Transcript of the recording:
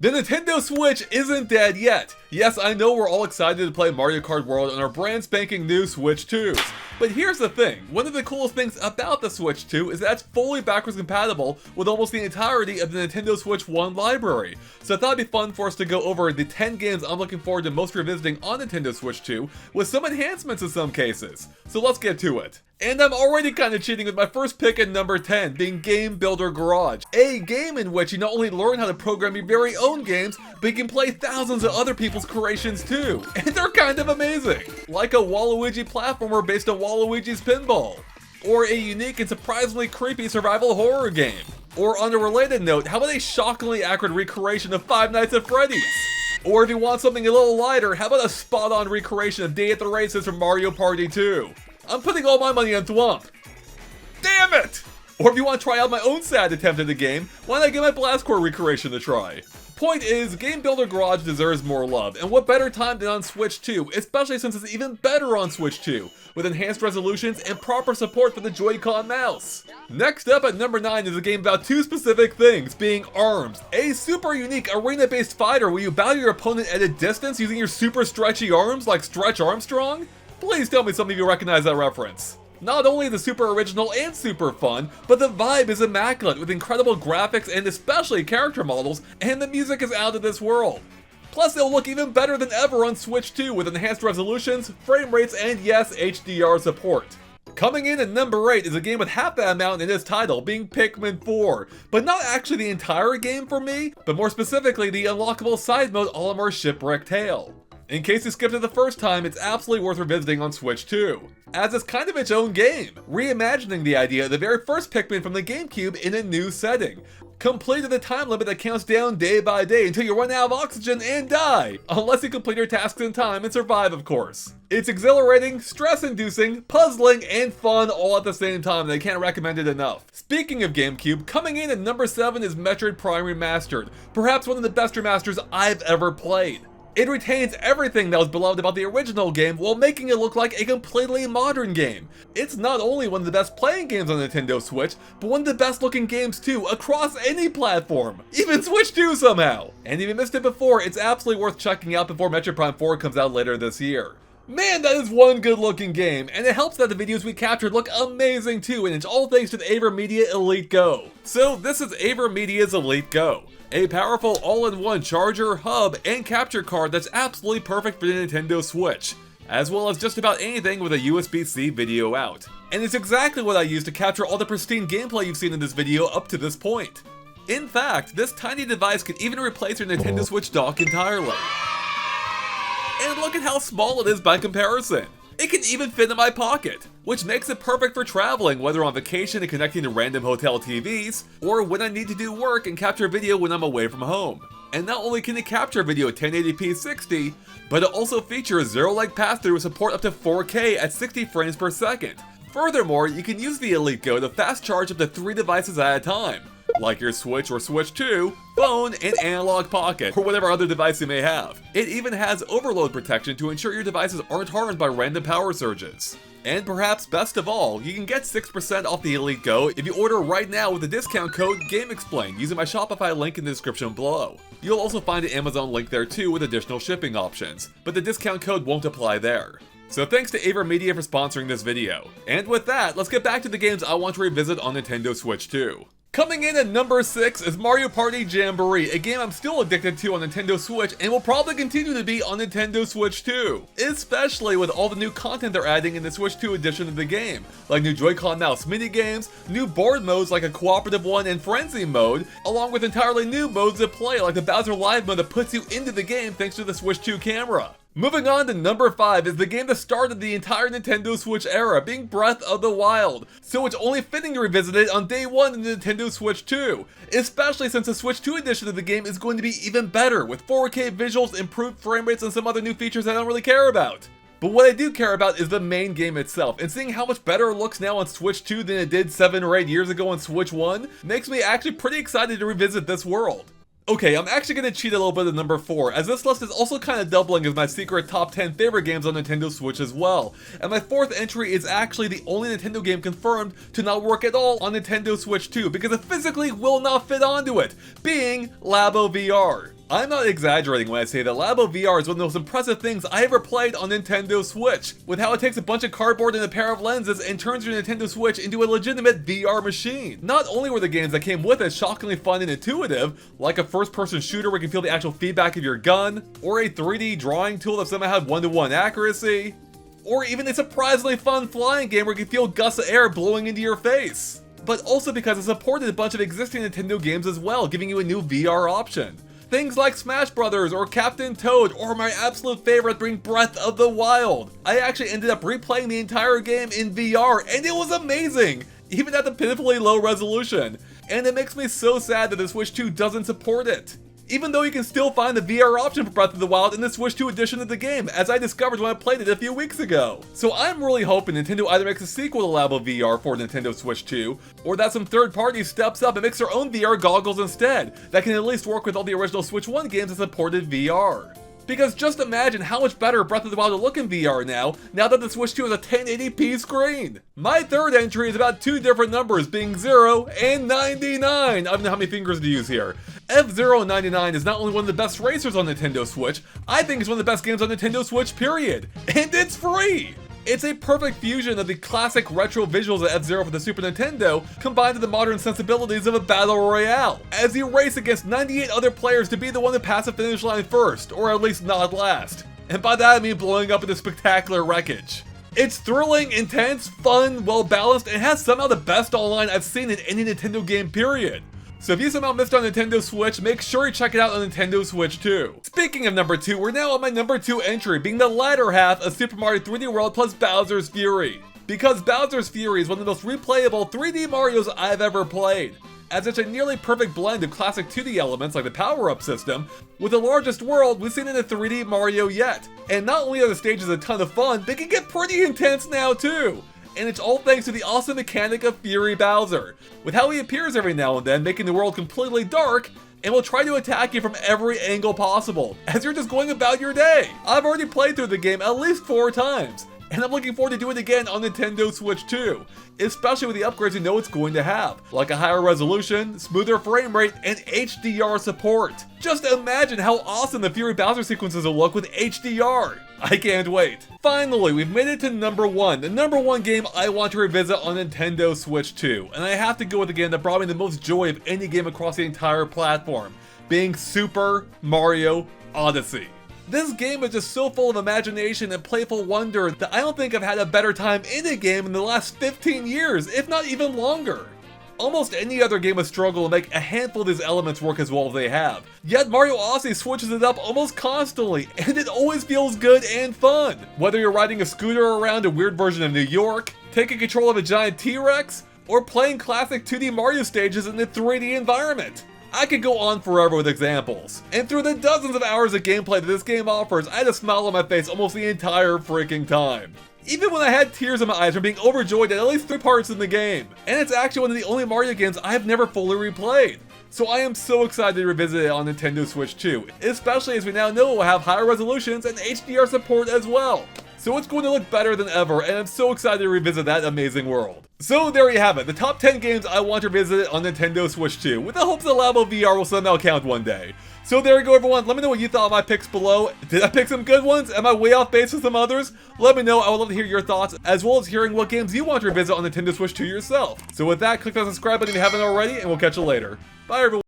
The Nintendo Switch isn't dead yet. Yes, I know we're all excited to play Mario Kart World on our brand spanking new Switch 2s. But here's the thing, one of the coolest things about the Switch 2 is that it's fully backwards compatible with almost the entirety of the Nintendo Switch 1 library. So I thought it'd be fun for us to go over the 10 games I'm looking forward to most revisiting on Nintendo Switch 2, with some enhancements in some cases. So let's get to it. And I'm already kind of cheating with my first pick at number 10, being Game Builder Garage. A game in which you not only learn how to program your very own games, but you can play thousands of other people's creations too. And they're kind of amazing. Like a Waluigi platformer based on Waluigi's Pinball. Or a unique and surprisingly creepy survival horror game. Or on a related note, how about a shockingly accurate recreation of Five Nights at Freddy's? Or if you want something a little lighter, how about a spot-on recreation of Day at the Races from Mario Party 2? I'm putting all my money on Thwomp. Damn it! Or if you want to try out my own sad attempt at the game, why not give my Blast Core recreation a try? Point is, Game Builder Garage deserves more love, and what better time than on Switch 2, especially since it's even better on Switch 2, with enhanced resolutions and proper support for the Joy-Con mouse. Next up at number 9 is a game about two specific things, being ARMS, a super unique arena-based fighter where you battle your opponent at a distance using your super stretchy arms like Stretch Armstrong? Please tell me some of you recognize that reference. Not only is it super original and super fun, but the vibe is immaculate with incredible graphics and especially character models, and the music is out of this world. Plus it'll look even better than ever on Switch 2 with enhanced resolutions, frame rates, and yes, HDR support. Coming in at number 8 is a game with half that amount in its title, being Pikmin 4, but not actually the entire game for me, but more specifically the unlockable side mode Olimar's Shipwreck Tale. In case you skipped it the first time, it's absolutely worth revisiting on Switch 2, as it's kind of its own game, reimagining the idea of the very first Pikmin from the GameCube in a new setting, complete with a time limit that counts down day by day until you run out of oxygen and die, unless you complete your tasks in time and survive, of course. It's exhilarating, stress-inducing, puzzling, and fun all at the same time, and I can't recommend it enough. Speaking of GameCube, coming in at number 7 is Metroid Prime Remastered, perhaps one of the best remasters I've ever played. It retains everything that was beloved about the original game while making it look like a completely modern game. It's not only one of the best playing games on Nintendo Switch, but one of the best looking games too, across any platform. Even Switch 2 somehow! And if you missed it before, it's absolutely worth checking out before Metroid Prime 4 comes out later this year. Man, that is one good looking game, and it helps that the videos we captured look amazing too, and it's all thanks to the AverMedia Elite Go. So this is AverMedia's Elite Go. A powerful all-in-one charger, hub, and capture card that's absolutely perfect for the Nintendo Switch, as well as just about anything with a USB-C video out. And it's exactly what I used to capture all the pristine gameplay you've seen in this video up to this point. In fact, this tiny device can even replace your Nintendo Switch dock entirely. And look at how small it is by comparison. It can even fit in my pocket, which makes it perfect for traveling, whether on vacation and connecting to random hotel TVs, or when I need to do work and capture video when I'm away from home. And not only can it capture video at 1080p 60, but it also features zero-lag pass-through with support up to 4K at 60 frames per second. Furthermore, you can use the Elite Go to fast charge up to 3 devices at a time, like your Switch or Switch 2, phone, and analog pocket, or whatever other device you may have. It even has overload protection to ensure your devices aren't harmed by random power surges. And perhaps best of all, you can get 6% off the Elite Go if you order right now with the discount code GameXplain using my Shopify link in the description below. You'll also find an Amazon link there too with additional shipping options, but the discount code won't apply there. So thanks to AverMedia for sponsoring this video. And with that, let's get back to the games I want to revisit on Nintendo Switch 2. Coming in at number 6 is Mario Party Jamboree, a game I'm still addicted to on Nintendo Switch and will probably continue to be on Nintendo Switch 2, especially with all the new content they're adding in the Switch 2 edition of the game, like new Joy-Con mouse minigames, new board modes like a cooperative one and frenzy mode, along with entirely new modes of play like the Bowser Live mode that puts you into the game thanks to the Switch 2 camera. Moving on to number 5 is the game that started the entire Nintendo Switch era, being Breath of the Wild, so it's only fitting to revisit it on day 1 in the Nintendo Switch 2, especially since the Switch 2 edition of the game is going to be even better, with 4K visuals, improved frame rates, and some other new features I don't really care about. But what I do care about is the main game itself, and seeing how much better it looks now on Switch 2 than it did 7 or 8 years ago on Switch 1 makes me actually pretty excited to revisit this world. Okay, I'm actually going to cheat a little bit at number 4, as this list is also kind of doubling as my secret top 10 favorite games on Nintendo Switch as well, and my 4th entry is actually the only Nintendo game confirmed to not work at all on Nintendo Switch 2 because it physically will not fit onto it, being Labo VR. I'm not exaggerating when I say that Labo VR is one of the most impressive things I ever played on Nintendo Switch, with how it takes a bunch of cardboard and a pair of lenses and turns your Nintendo Switch into a legitimate VR machine. Not only were the games that came with it shockingly fun and intuitive, like a first-person shooter where you can feel the actual feedback of your gun, or a 3D drawing tool that somehow had one-to-one accuracy, or even a surprisingly fun flying game where you can feel gusts of air blowing into your face. But also because it supported a bunch of existing Nintendo games as well, giving you a new VR option. Things like Smash Brothers or Captain Toad, or my absolute favorite being Breath of the Wild. I actually ended up replaying the entire game in VR, and it was amazing, even at the pitifully low resolution. And it makes me so sad that the Switch 2 doesn't support it. Even though you can still find the VR option for Breath of the Wild in the Switch 2 edition of the game, as I discovered when I played it a few weeks ago. So I'm really hoping Nintendo either makes a sequel to Labo VR for Nintendo Switch 2, or that some third party steps up and makes their own VR goggles instead, that can at least work with all the original Switch 1 games that supported VR. Because just imagine how much better Breath of the Wild will look in VR now that the Switch 2 has a 1080p screen. My third entry is about two different numbers, being 0 and 99. I don't know how many fingers to use here. F-Zero 99 is not only one of the best racers on Nintendo Switch, I think it's one of the best games on Nintendo Switch, period. And it's free! It's a perfect fusion of the classic retro visuals of F-Zero for the Super Nintendo, combined with the modern sensibilities of a battle royale, as you race against 98 other players to be the one to pass the finish line first, or at least not last. And by that I mean blowing up into spectacular wreckage. It's thrilling, intense, fun, well balanced, and has somehow the best online I've seen in any Nintendo game, period. So if you somehow missed on Nintendo Switch, make sure you check it out on Nintendo Switch 2. Speaking of number 2, we're now on my number 2 entry, being the latter half of Super Mario 3D World plus Bowser's Fury. Because Bowser's Fury is one of the most replayable 3D Marios I've ever played, as it's a nearly perfect blend of classic 2D elements like the power-up system, with the largest world we've seen in a 3D Mario yet. And not only are the stages a ton of fun, they can get pretty intense now too. And it's all thanks to the awesome mechanic of Fury Bowser, with how he appears every now and then, making the world completely dark, and will try to attack you from every angle possible, as you're just going about your day. I've already played through the game at least 4 times, and I'm looking forward to doing it again on Nintendo Switch 2, especially with the upgrades you know it's going to have, like a higher resolution, smoother frame rate, and HDR support. Just imagine how awesome the Fury Bowser sequences will look with HDR. I can't wait. Finally, we've made it to number 1, the number 1 game I want to revisit on Nintendo Switch 2, and I have to go with a game that brought me the most joy of any game across the entire platform, being Super Mario Odyssey. This game is just so full of imagination and playful wonder that I don't think I've had a better time in a game in the last 15 years, if not even longer. Almost any other game would struggle to make a handful of these elements work as well as they have. Yet Mario Odyssey switches it up almost constantly, and it always feels good and fun. Whether you're riding a scooter around a weird version of New York, taking control of a giant T-Rex, or playing classic 2D Mario stages in a 3D environment. I could go on forever with examples. And through the dozens of hours of gameplay that this game offers, I had a smile on my face almost the entire freaking time. Even when I had tears in my eyes from being overjoyed at least 3 parts in the game. And it's actually one of the only Mario games I have never fully replayed. So I am so excited to revisit it on Nintendo Switch 2, especially as we now know it will have higher resolutions and HDR support as well. So it's going to look better than ever, and I'm so excited to revisit that amazing world. So there you have it, the top 10 games I want to revisit on Nintendo Switch 2, with the hopes that Labo VR will somehow count one day. So there you go everyone, let me know what you thought of my picks below. Did I pick some good ones? Am I way off base with some others? Let me know, I would love to hear your thoughts, as well as hearing what games you want to revisit on Nintendo Switch 2 yourself. So with that, click that subscribe button if you haven't already, and we'll catch you later. Bye everyone.